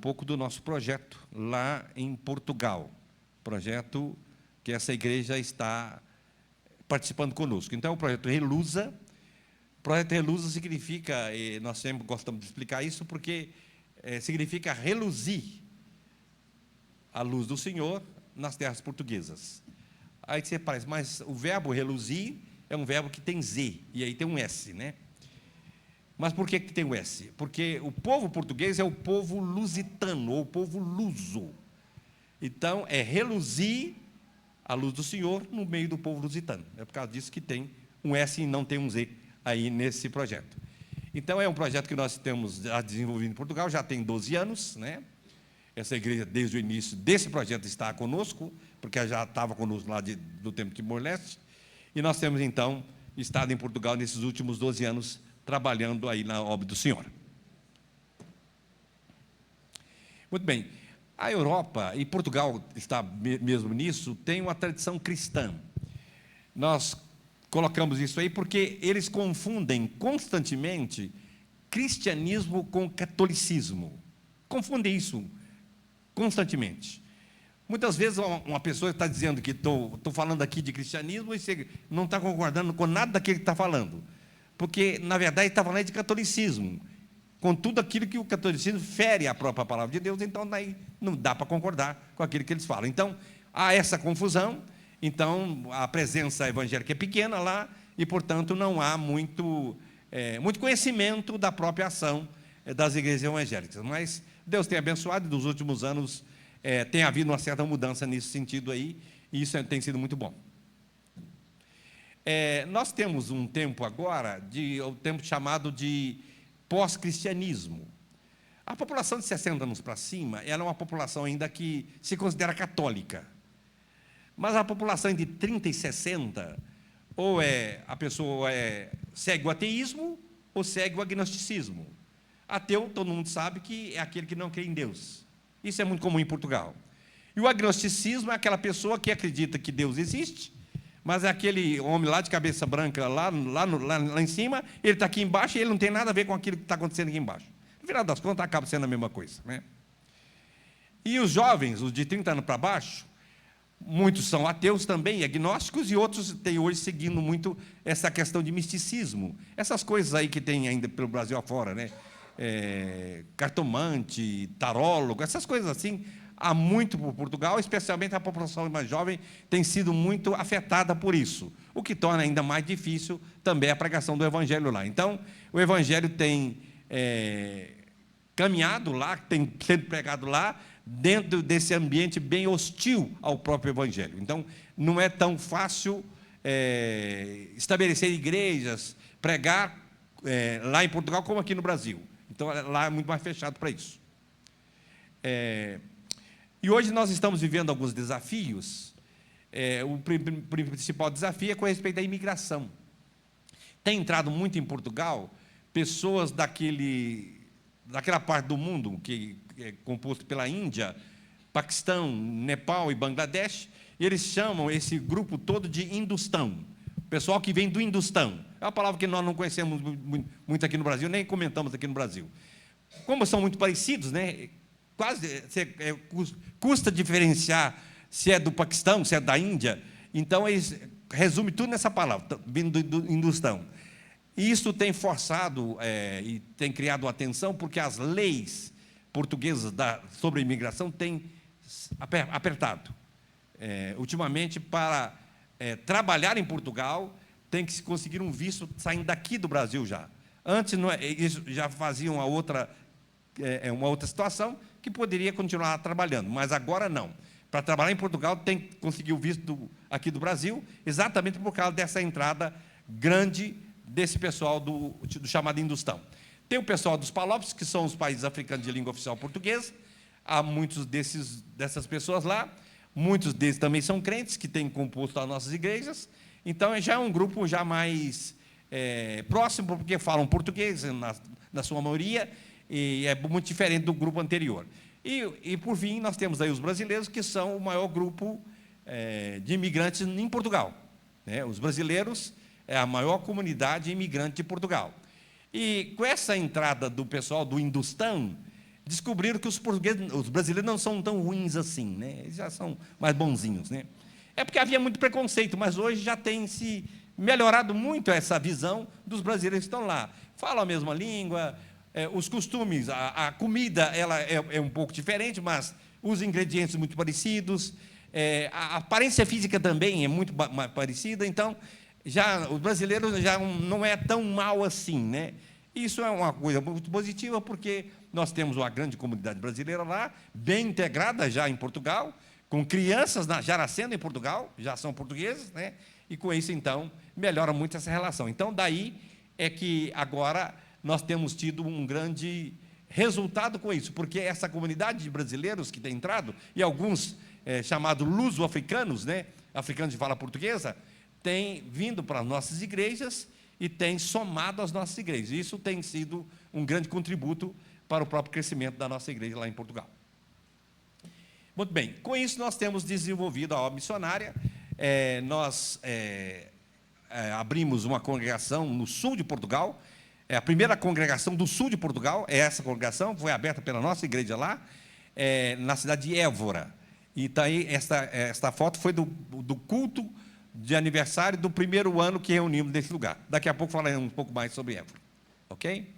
pouco do nosso projeto lá em Portugal, projeto que essa igreja está participando conosco. Então, o projeto Relusa. O projeto Relusa significa, e nós sempre gostamos de explicar isso, porque significa reluzir a luz do Senhor nas terras portuguesas. Aí você parece, mas o verbo reluzir é um verbo que tem Z, e aí tem um S, né? Mas por que tem o S? Porque o povo português é o povo lusitano, ou o povo luso. Então, é reluzir a luz do Senhor no meio do povo lusitano. É por causa disso que tem um S e não tem um Z aí nesse projeto. Então, é um projeto que nós estamos desenvolvendo em Portugal, já tem 12 anos, né? Essa igreja, desde o início desse projeto, está conosco, porque já estava conosco lá do tempo de Timor-Leste, e nós temos, então, estado em Portugal nesses últimos 12 anos, trabalhando aí na obra do Senhor. Muito bem. A Europa, e Portugal está mesmo nisso, tem uma tradição cristã. Nós colocamos isso aí porque eles confundem constantemente cristianismo com catolicismo. Confundem isso constantemente. Muitas vezes uma pessoa está dizendo que estou falando aqui de cristianismo e você não está concordando com nada daquilo que está falando. Porque, na verdade, está falando de catolicismo, com tudo aquilo que o catolicismo fere a própria palavra de Deus, então daí não dá para concordar com aquilo que eles falam. Então, há essa confusão, então a presença evangélica é pequena lá, e, portanto, não há muito conhecimento da própria ação das igrejas evangélicas. Mas Deus tem abençoado, e nos últimos anos tem havido uma certa mudança nesse sentido aí, e isso tem sido muito bom. Nós temos um tempo agora, o tempo chamado de pós-cristianismo. A população de 60 anos para cima, ela é uma população ainda que se considera católica. Mas a população de 30 e 60, ou a pessoa segue o ateísmo, ou segue o agnosticismo. Ateu, todo mundo sabe que é aquele que não crê em Deus. Isso é muito comum em Portugal. E o agnosticismo é aquela pessoa que acredita que Deus existe, mas é aquele homem lá de cabeça branca, lá em cima, ele está aqui embaixo e ele não tem nada a ver com aquilo que está acontecendo aqui embaixo. No final das contas, acaba sendo a mesma coisa, né? E os jovens, os de 30 anos para baixo, muitos são ateus também, agnósticos, e outros têm hoje seguindo muito essa questão de misticismo. Essas coisas aí que tem ainda pelo Brasil afora, né? Cartomante, tarólogo, essas coisas assim, há muito por Portugal, especialmente a população mais jovem tem sido muito afetada por isso, o que torna ainda mais difícil também a pregação do Evangelho lá. Então, o Evangelho tem caminhado lá, tem sido pregado lá, dentro desse ambiente bem hostil ao próprio Evangelho. Então, não é tão fácil estabelecer igrejas, pregar lá em Portugal como aqui no Brasil. Então, lá é muito mais fechado para isso. E hoje nós estamos vivendo alguns desafios. O principal desafio é com respeito à imigração. Tem entrado muito em Portugal pessoas daquela parte do mundo que é composto pela Índia, Paquistão, Nepal e Bangladesh, e eles chamam esse grupo todo de hindustão. O pessoal que vem do hindustão. É uma palavra que nós não conhecemos muito aqui no Brasil, nem comentamos aqui no Brasil. Como são muito parecidos, né? Quase custa diferenciar se é do Paquistão, se é da Índia. Então, eles resumem tudo nessa palavra, vindo do hindustão. E isso tem forçado e tem criado atenção, porque as leis portuguesas sobre a imigração têm apertado. Ultimamente, para trabalhar em Portugal, tem que se conseguir um visto saindo daqui do Brasil já. Antes, eles já faziam uma outra situação que poderia continuar trabalhando, mas agora não. Para trabalhar em Portugal, tem que conseguir o visto aqui do Brasil, exatamente por causa dessa entrada grande desse pessoal do chamado hindustão. Tem o pessoal dos Palopes, que são os países africanos de língua oficial portuguesa. Há muitos dessas pessoas lá. Muitos deles também são crentes, que têm composto as nossas igrejas. Então, já é um grupo já mais próximo, porque falam português, na sua maioria, e é muito diferente do grupo anterior. E por fim, nós temos aí os brasileiros, que são o maior grupo de imigrantes em Portugal. Os brasileiros é a maior comunidade imigrante de Portugal. E com essa entrada do pessoal do hindustão, descobriram que os brasileiros não são tão ruins assim, né? Eles já são mais bonzinhos, né? É porque havia muito preconceito, mas hoje já tem se melhorado muito essa visão dos brasileiros que estão lá. Falam a mesma língua, os costumes, a comida ela é um pouco diferente, mas os ingredientes muito parecidos, a aparência física também é muito parecida, então já os brasileiros já não é tão mal assim, né? Isso é uma coisa muito positiva, porque nós temos uma grande comunidade brasileira lá, bem integrada já em Portugal, com crianças já nascendo em Portugal, já são portugueses, né? E com isso, então, melhora muito essa relação. Então, daí é que agora nós temos tido um grande resultado com isso, porque essa comunidade de brasileiros que tem entrado, e alguns chamados luso-africanos, né? Africanos de fala portuguesa, têm vindo para as nossas igrejas e têm somado às nossas igrejas. Isso tem sido um grande contributo para o próprio crescimento da nossa igreja lá em Portugal. Muito bem, com isso nós temos desenvolvido a obra missionária. Nós abrimos uma congregação no sul de Portugal, a primeira congregação do sul de Portugal, essa congregação, foi aberta pela nossa igreja lá, na cidade de Évora. E tá aí, esta foto foi do culto de aniversário do primeiro ano que reunimos nesse lugar. Daqui a pouco falaremos um pouco mais sobre Évora. Ok?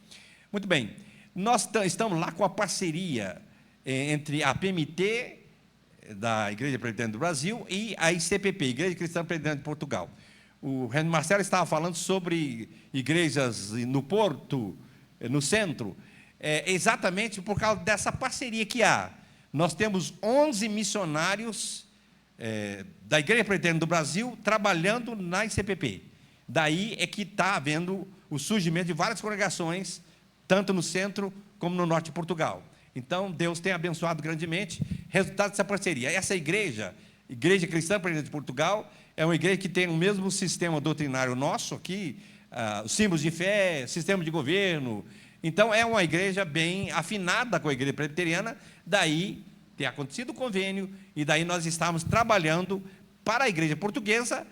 Muito bem, nós estamos lá com a parceria entre a PMT, da Igreja Presbiteriana do Brasil, e a ICPP, Igreja Cristã Presbiteriana de Portugal. O Renan Marcelo estava falando sobre igrejas no Porto, no centro, exatamente por causa dessa parceria que há. Nós temos 11 missionários da Igreja Presbiteriana do Brasil trabalhando na ICPP. Daí é que está havendo o surgimento de várias congregações, tanto no centro como no norte de Portugal. Então, Deus tem abençoado grandemente, resultado dessa parceria. Essa igreja, Igreja Cristã Presbiteriana de Portugal, é uma igreja que tem o mesmo sistema doutrinário nosso aqui, os símbolos de fé, sistema de governo. Então, é uma igreja bem afinada com a igreja presbiteriana, daí tem acontecido o convênio, e daí nós estamos trabalhando para a igreja portuguesa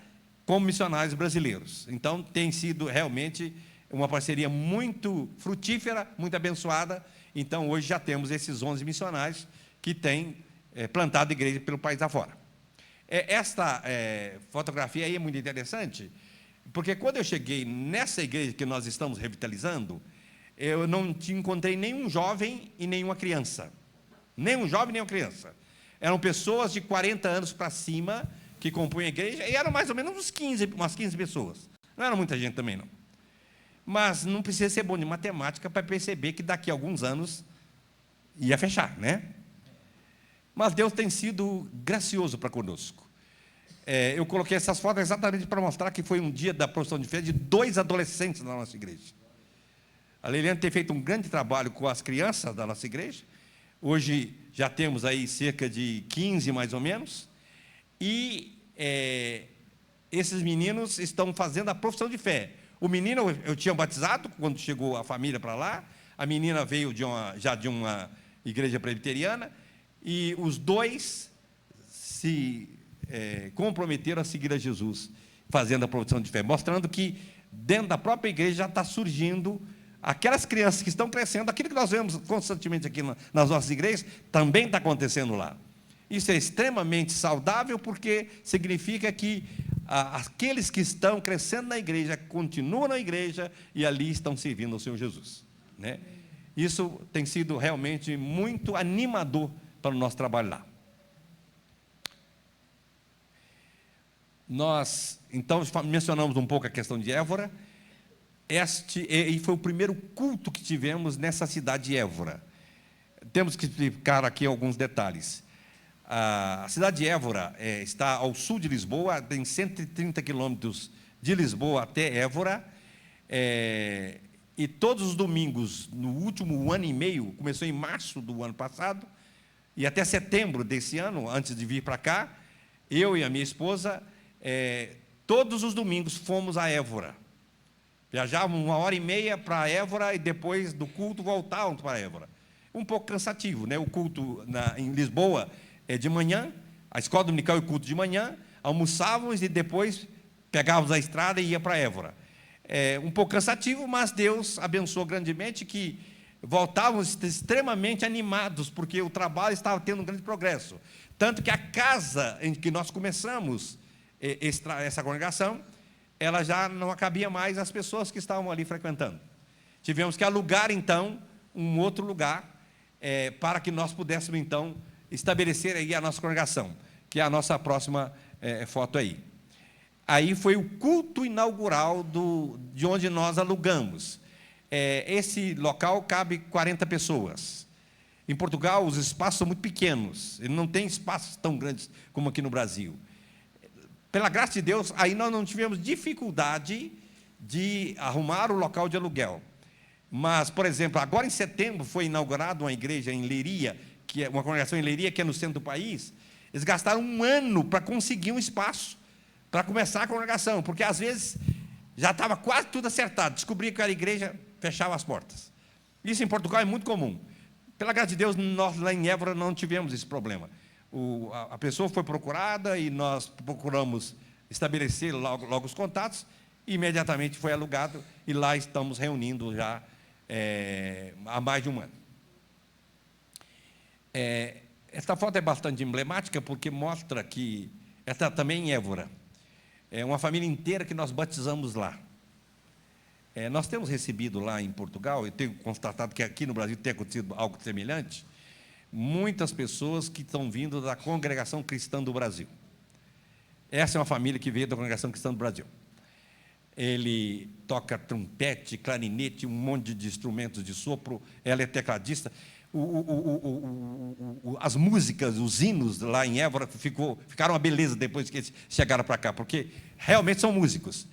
como missionários brasileiros. Então, tem sido realmente uma parceria muito frutífera, muito abençoada. Então, hoje já temos esses 11 missionários que têm plantado igreja pelo país afora. Esta fotografia aí é muito interessante, porque quando eu cheguei nessa igreja que nós estamos revitalizando, eu não encontrei nenhum jovem e nenhuma criança. Nenhum jovem e nenhuma criança. Eram pessoas de 40 anos para cima que compunham a igreja, e eram mais ou menos umas 15 pessoas. Não era muita gente também, não. Mas não precisa ser bom de matemática para perceber que daqui a alguns anos ia fechar, né? Mas Deus tem sido gracioso para conosco. Eu coloquei essas fotos exatamente para mostrar que foi um dia da profissão de fé de 2 adolescentes na nossa igreja. A Leiliane tem feito um grande trabalho com as crianças da nossa igreja. Hoje já temos aí cerca de 15, mais ou menos. E esses meninos estão fazendo a profissão de fé. O menino eu tinha batizado quando chegou a família para lá, a menina veio já de uma igreja presbiteriana, e os dois se comprometeram a seguir a Jesus, fazendo a profissão de fé, mostrando que dentro da própria igreja já está surgindo aquelas crianças que estão crescendo, aquilo que nós vemos constantemente aqui nas nossas igrejas, também está acontecendo lá. Isso é extremamente saudável, porque significa que aqueles que estão crescendo na igreja, continuam na igreja e ali estão servindo ao Senhor Jesus, né? Isso tem sido realmente muito animador para o nosso trabalho lá. Nós, então, mencionamos um pouco a questão de Évora. E foi o primeiro culto que tivemos nessa cidade de Évora. Temos que explicar aqui alguns detalhes. A cidade de Évora está ao sul de Lisboa, tem 130 quilômetros de Lisboa até Évora, e todos os domingos, no último ano e meio, começou em março do ano passado, e até setembro desse ano, antes de vir para cá, eu e a minha esposa, todos os domingos fomos a Évora. Viajávamos 1h30 para Évora e depois do culto voltávamos para Évora. Um pouco cansativo, né? O culto em Lisboa é de manhã, a escola dominical e o culto de manhã, almoçávamos e depois pegávamos a estrada e ia para Évora. Um pouco cansativo, mas Deus abençoou grandemente que voltávamos extremamente animados, porque o trabalho estava tendo um grande progresso. Tanto que a casa em que nós começamos essa congregação, ela já não cabia mais as pessoas que estavam ali frequentando. Tivemos que alugar, então, um outro lugar, para que nós pudéssemos, então, estabelecer aí a nossa congregação, que é a nossa próxima foto aí. Aí foi o culto inaugural de onde nós alugamos. Esse local cabe 40 pessoas. Em Portugal, os espaços são muito pequenos, ele não tem espaços tão grandes como aqui no Brasil. Pela graça de Deus, aí nós não tivemos dificuldade de arrumar o local de aluguel. Mas, por exemplo, agora em setembro foi inaugurada uma igreja em Leiria, que é uma congregação em Leiria, que é no centro do país. Eles gastaram um ano para conseguir um espaço para começar a congregação, porque às vezes já estava quase tudo acertado, descobria que era igreja, fechava as portas. Isso em Portugal é muito comum. Pela graça de Deus, nós lá em Évora não tivemos esse problema. A pessoa foi procurada e nós procuramos estabelecer logo os contatos, e imediatamente foi alugado, e lá estamos reunindo já há mais de um ano. Esta foto é bastante emblemática, porque mostra que, esta também em Évora, é uma família inteira que nós batizamos lá. Nós temos recebido lá em Portugal, eu tenho constatado que aqui no Brasil tem acontecido algo semelhante, muitas pessoas que estão vindo da Congregação Cristã do Brasil. Essa é uma família que veio da Congregação Cristã do Brasil. Ele toca trompete, clarinete, um monte de instrumentos de sopro, ela é tecladista. As músicas, os hinos lá em Évora ficaram uma beleza depois que eles chegaram para cá, porque realmente são músicos.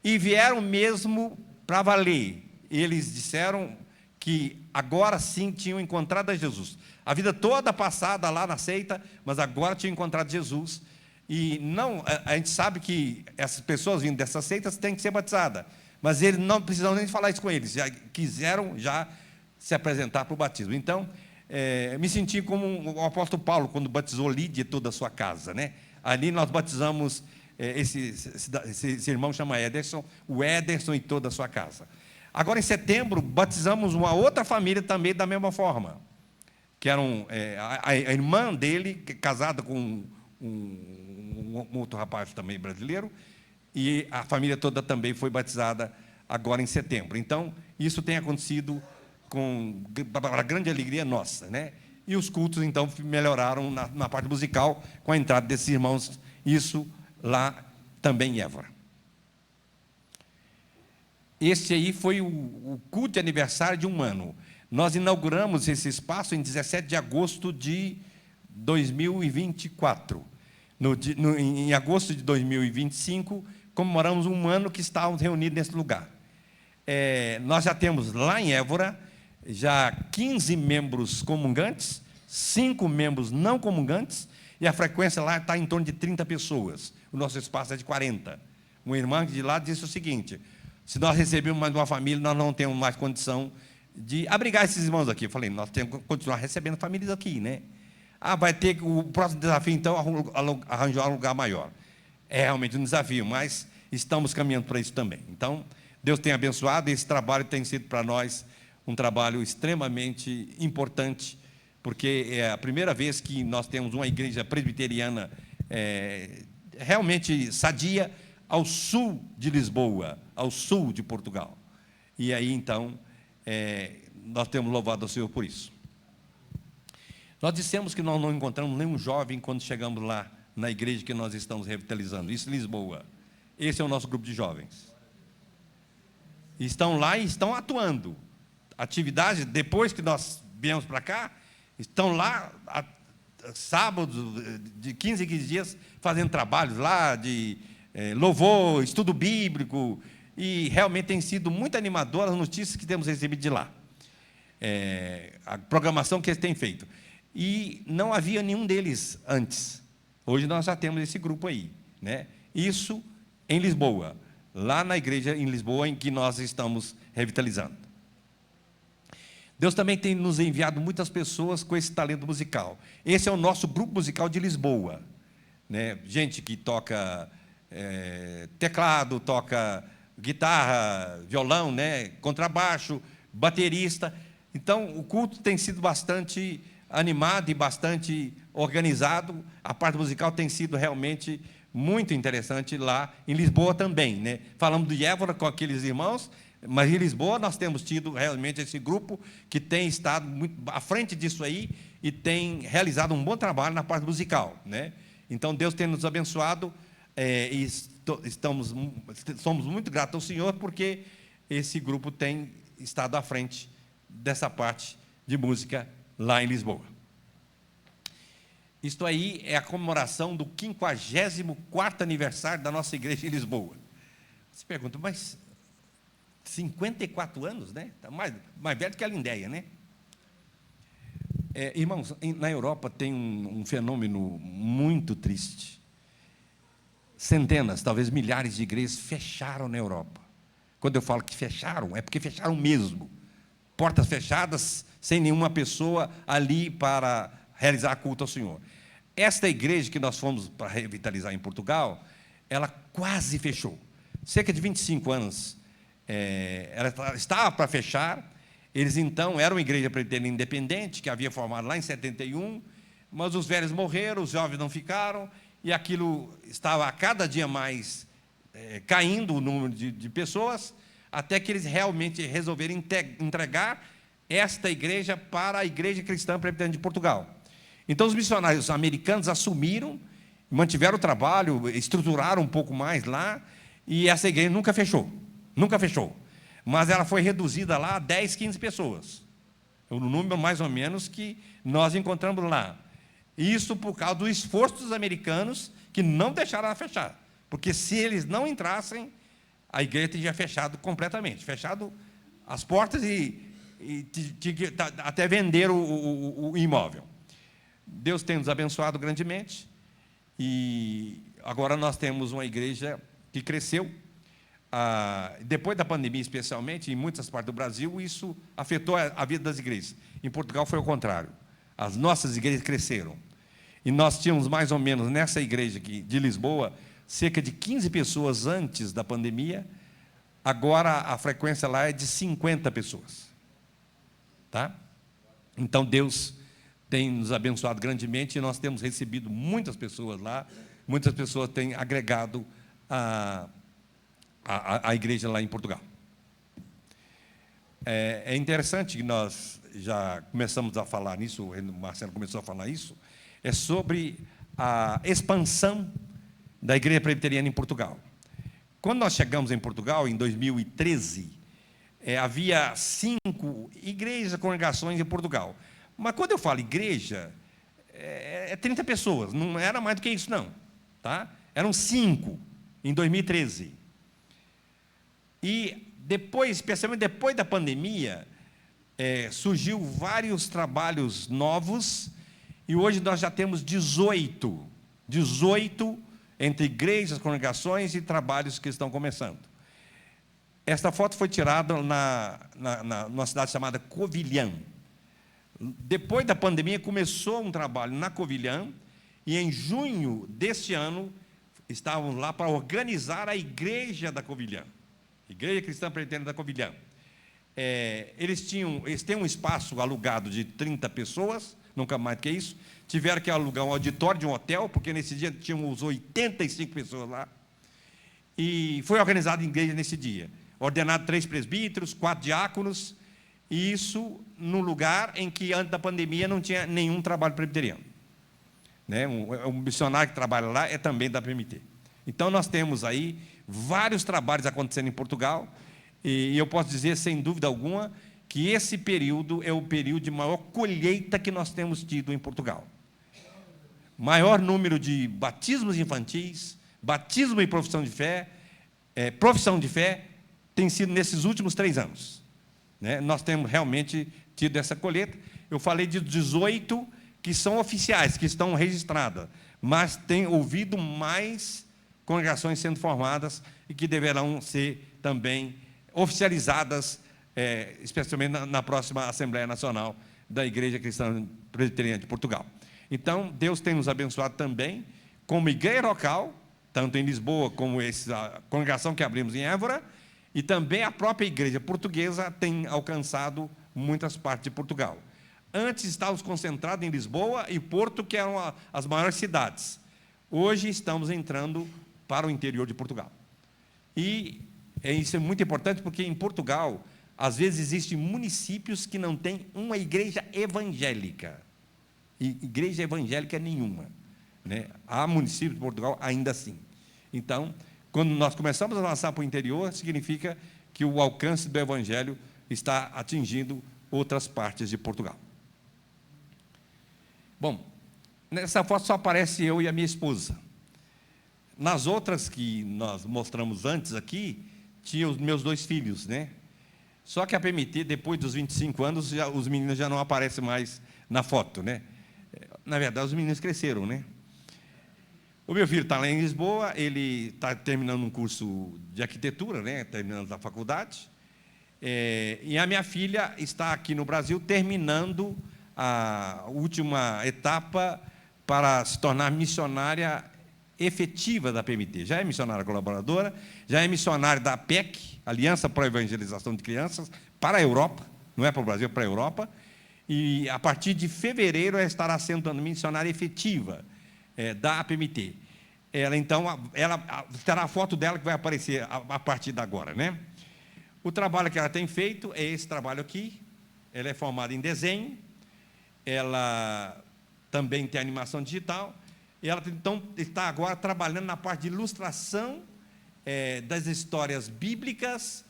E vieram mesmo para valer. Eles disseram que agora sim tinham encontrado a Jesus. A vida toda passada lá na seita, mas agora tinham encontrado Jesus. E não, a gente sabe que essas pessoas vindo dessas seitas têm que ser batizadas, mas eles não precisam nem falar isso com eles, já quiseram se apresentar para o batismo. Então, me senti como o apóstolo Paulo, quando batizou Lídia e toda a sua casa, né? Ali nós batizamos, esse irmão chama Ederson, o Ederson e toda a sua casa. Agora, em setembro, batizamos uma outra família também da mesma forma, que eram a irmã dele, casada com um outro rapaz também brasileiro, e a família toda também foi batizada agora em setembro. Então, isso tem acontecido para grande alegria nossa, né? E os cultos, então, melhoraram na parte musical com a entrada desses irmãos, isso lá também em Évora. Esse aí foi o culto de aniversário de um ano. Nós inauguramos esse espaço em 17 de agosto de 2024. Em agosto de 2025, comemoramos um ano que estávamos reunidos nesse lugar. Nós já temos lá em Évora, já 15 membros comungantes, 5 membros não comungantes, e a frequência lá está em torno de 30 pessoas. O nosso espaço é de 40. Uma irmã de lá disse o seguinte: se nós recebemos mais uma família, nós não temos mais condição de abrigar esses irmãos aqui. Eu falei, nós temos que continuar recebendo famílias aqui, né? Vai ter o próximo desafio, então, arranjar um lugar maior. É realmente um desafio, mas estamos caminhando para isso também. Então, Deus tem abençoado, e esse trabalho tem sido para nós um trabalho extremamente importante, porque é a primeira vez que nós temos uma igreja presbiteriana realmente sadia ao sul de Lisboa, ao sul de Portugal. E aí, então, nós temos louvado ao Senhor por isso. Nós dissemos que nós não encontramos nenhum jovem quando chegamos lá na igreja que nós estamos revitalizando, isso em Lisboa. Esse é o nosso grupo de jovens. Estão lá e estão atuando. Atividades, depois que nós viemos para cá, estão lá, sábados, de 15 em 15 dias, fazendo trabalhos lá de louvor, estudo bíblico, e realmente tem sido muito animadora as notícias que temos recebido de lá. A programação que eles têm feito. E não havia nenhum deles antes. Hoje nós já temos esse grupo aí, né? Isso em Lisboa, lá na igreja em Lisboa, em que nós estamos revitalizando. Deus também tem nos enviado muitas pessoas com esse talento musical. Esse é o nosso grupo musical de Lisboa, né? Gente que toca teclado, toca guitarra, violão, né? Contrabaixo, baterista. Então, o culto tem sido bastante animado e bastante organizado. A parte musical tem sido realmente muito interessante lá em Lisboa também, né? Falamos de Évora com aqueles irmãos, mas em Lisboa nós temos tido realmente esse grupo que tem estado muito à frente disso aí e tem realizado um bom trabalho na parte musical, né? Então, Deus tem nos abençoado e somos muito gratos ao Senhor porque esse grupo tem estado à frente dessa parte de música lá em Lisboa. Isto aí é a comemoração do 54º aniversário da nossa igreja em Lisboa. Você pergunta, mas 54 anos, né? Está mais velho que a Lindéia, né? Irmãos, na Europa tem um fenômeno muito triste. Centenas, talvez milhares de igrejas fecharam na Europa. Quando eu falo que fecharam, é porque fecharam mesmo. Portas fechadas, sem nenhuma pessoa ali para realizar culto ao Senhor. Esta igreja que nós fomos para revitalizar em Portugal, ela quase fechou. Cerca de 25 anos, ela estava para fechar. Eles, então, eram uma igreja presbiteriana independente, que havia formado lá em 71, mas os velhos morreram, os jovens não ficaram, e aquilo estava a cada dia mais caindo o número de pessoas, até que eles realmente resolveram entregar esta igreja para a Igreja Cristã Presbiteriana de Portugal. Então, os missionários americanos assumiram, mantiveram o trabalho, estruturaram um pouco mais lá, e essa igreja nunca fechou, mas ela foi reduzida lá a 10, 15 pessoas, o número mais ou menos que nós encontramos lá. Isso por causa do esforço dos americanos, que não deixaram ela fechar, porque se eles não entrassem, a igreja teria fechado completamente, fechado as portas e até vender o imóvel. Deus tem nos abençoado grandemente, e agora nós temos uma igreja que cresceu. Depois da pandemia, especialmente, em muitas partes do Brasil, isso afetou a vida das igrejas. Em Portugal foi o contrário. As nossas igrejas cresceram. E nós tínhamos mais ou menos, nessa igreja aqui de Lisboa, cerca de 15 pessoas antes da pandemia. Agora a frequência lá é de 50 pessoas. Tá? Então, Deus tem nos abençoado grandemente e nós temos recebido muitas pessoas lá. Muitas pessoas têm agregado a igreja lá em Portugal. É interessante que nós já começamos a falar nisso, o Marcelo começou a falar isso, é sobre a expansão da igreja presbiteriana em Portugal. Quando nós chegamos em Portugal, em 2013, havia 5 igrejas, congregações em Portugal. Mas quando eu falo igreja, 30 pessoas, não era mais do que isso, não. Tá? Eram 5 em 2013. E depois, especialmente depois da pandemia, surgiu vários trabalhos novos, e hoje nós já temos 18 entre igrejas, congregações e trabalhos que estão começando. Esta foto foi tirada numa cidade chamada Covilhã. Depois da pandemia, começou um trabalho na Covilhã, e em junho deste ano, estávamos lá para organizar a igreja da Covilhã. Igreja Cristã Presbiteriana da Covilhã. Eles têm um espaço alugado de 30 pessoas, nunca mais do que isso. Tiveram que alugar um auditório de um hotel, porque nesse dia tínhamos 85 pessoas lá. E foi organizada a igreja nesse dia. Ordenado 3 presbíteros, 4 diáconos, e isso no lugar em que antes da pandemia não tinha nenhum trabalho presbiteriano. Né? Um missionário que trabalha lá é também da PMT. Então nós temos aí vários trabalhos acontecendo em Portugal, e eu posso dizer, sem dúvida alguma, que esse período é o período de maior colheita que nós temos tido em Portugal. Maior número de batismos infantis, batismo em profissão de fé tem sido nesses últimos 3 anos. Né? Nós temos realmente tido essa colheita. Eu falei de 18 que são oficiais, que estão registradas, mas tem ouvido mais congregações sendo formadas e que deverão ser também oficializadas, especialmente na próxima Assembleia Nacional da Igreja Cristã Presbiteriana de Portugal. Então, Deus tem nos abençoado também, como igreja local, tanto em Lisboa como a congregação que abrimos em Évora, e também a própria igreja portuguesa tem alcançado muitas partes de Portugal. Antes estávamos concentrados em Lisboa e Porto, que eram as maiores cidades. Hoje estamos entrando para o interior de Portugal. E isso é muito importante, porque em Portugal, às vezes, existem municípios que não têm uma igreja evangélica. Igreja evangélica nenhuma, né? Há municípios de Portugal ainda assim. Então, quando nós começamos a avançar para o interior, significa que o alcance do evangelho está atingindo outras partes de Portugal. Bom, nessa foto só aparece eu e a minha esposa. Nas outras que nós mostramos antes aqui, tinha os meus 2 filhos, né? Só que a PMT, depois dos 25 anos, os meninos já não aparecem mais na foto, né? Na verdade, os meninos cresceram, né? O meu filho está lá em Lisboa, ele está terminando um curso de arquitetura, né? Terminando a faculdade. E a minha filha está aqui no Brasil, terminando a última etapa para se tornar missionária efetiva da PMT. Já é missionária colaboradora, já é missionária da APEC, Aliança para a Evangelização de Crianças, para a Europa, não é para o Brasil, é para a Europa, e a partir de fevereiro ela estará sendo missionária efetiva da APMT. Ela terá a foto dela que vai aparecer a partir de agora, né? O trabalho que ela tem feito é esse trabalho aqui. Ela é formada em desenho, ela também tem animação digital, e ela então está agora trabalhando na parte de ilustração das histórias bíblicas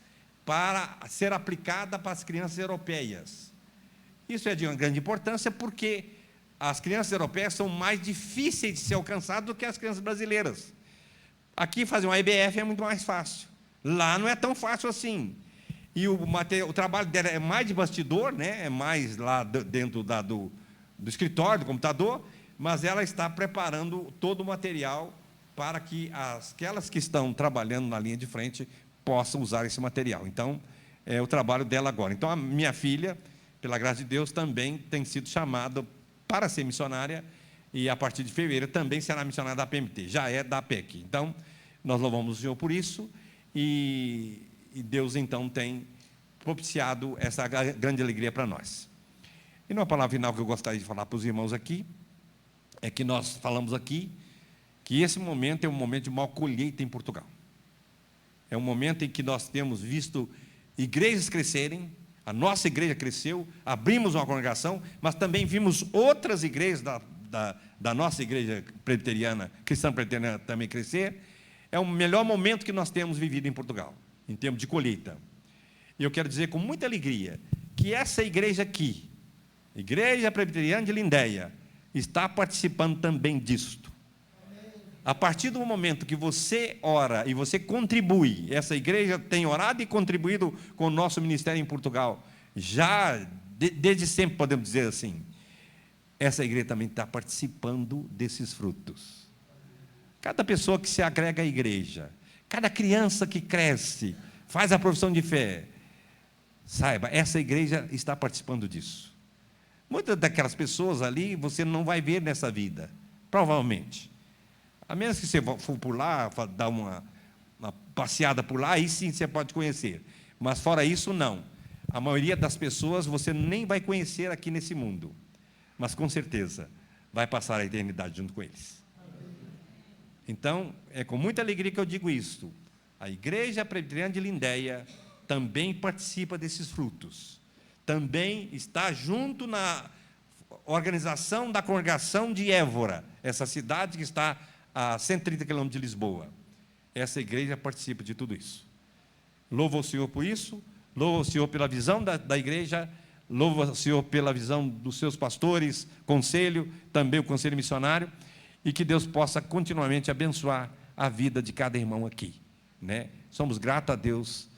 para ser aplicada para as crianças europeias. Isso é de uma grande importância, porque as crianças europeias são mais difíceis de ser alcançadas do que as crianças brasileiras. Aqui fazer uma IBF é muito mais fácil. Lá não é tão fácil assim. E o trabalho dela é mais de bastidor, né? É mais lá dentro do escritório, do computador, mas ela está preparando todo o material para que aquelas que estão trabalhando na linha de frente possam usar esse material. Então, é o trabalho dela agora. Então, a minha filha, pela graça de Deus, também tem sido chamada para ser missionária, e a partir de fevereiro também será missionária da PMT, já é da APEC. Então, nós louvamos o Senhor por isso, e Deus, então, tem propiciado essa grande alegria para nós. E uma palavra final que eu gostaria de falar para os irmãos aqui, é que nós falamos aqui, que esse momento é um momento de maior colheita em Portugal. É um momento em que nós temos visto igrejas crescerem, a nossa igreja cresceu, abrimos uma congregação, mas também vimos outras igrejas da nossa igreja presbiteriana, cristã presbiteriana, também crescer. É o melhor momento que nós temos vivido em Portugal, em termos de colheita. E eu quero dizer com muita alegria que essa igreja aqui, Igreja Presbiteriana de Lindéia, está participando também disto. A partir do momento que você ora e você contribui, essa igreja tem orado e contribuído com o nosso ministério em Portugal, já desde sempre, podemos dizer assim, essa igreja também está participando desses frutos. Cada pessoa que se agrega à igreja, cada criança que cresce, faz a profissão de fé, saiba, essa igreja está participando disso. Muitas daquelas pessoas ali, você não vai ver nessa vida, provavelmente. A menos que você for por lá, dar uma passeada por lá, aí sim você pode conhecer. Mas fora isso, não. A maioria das pessoas você nem vai conhecer aqui nesse mundo. Mas com certeza vai passar a eternidade junto com eles. Então, é com muita alegria que eu digo isto. A Igreja Presbiteriana de Lindéia também participa desses frutos. Também está junto na organização da congregação de Évora, essa cidade que está a 130 quilômetros de Lisboa. Essa igreja participa de tudo isso. Louvo ao Senhor por isso, louvo ao Senhor pela visão da igreja, louvo ao Senhor pela visão dos seus pastores, conselho, também o conselho missionário, e que Deus possa continuamente abençoar a vida de cada irmão aqui, né? Somos gratos a Deus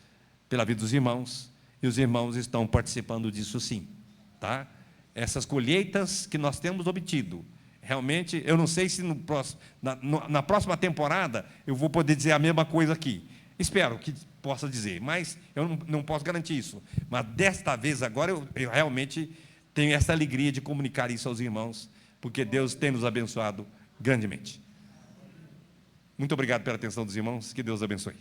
pela vida dos irmãos, e os irmãos estão participando disso sim, tá? Essas colheitas que nós temos obtido, realmente, eu não sei se na próxima temporada eu vou poder dizer a mesma coisa aqui. Espero que possa dizer, mas eu não posso garantir isso. Mas desta vez agora eu realmente tenho essa alegria de comunicar isso aos irmãos, porque Deus tem nos abençoado grandemente. Muito obrigado pela atenção dos irmãos, que Deus abençoe.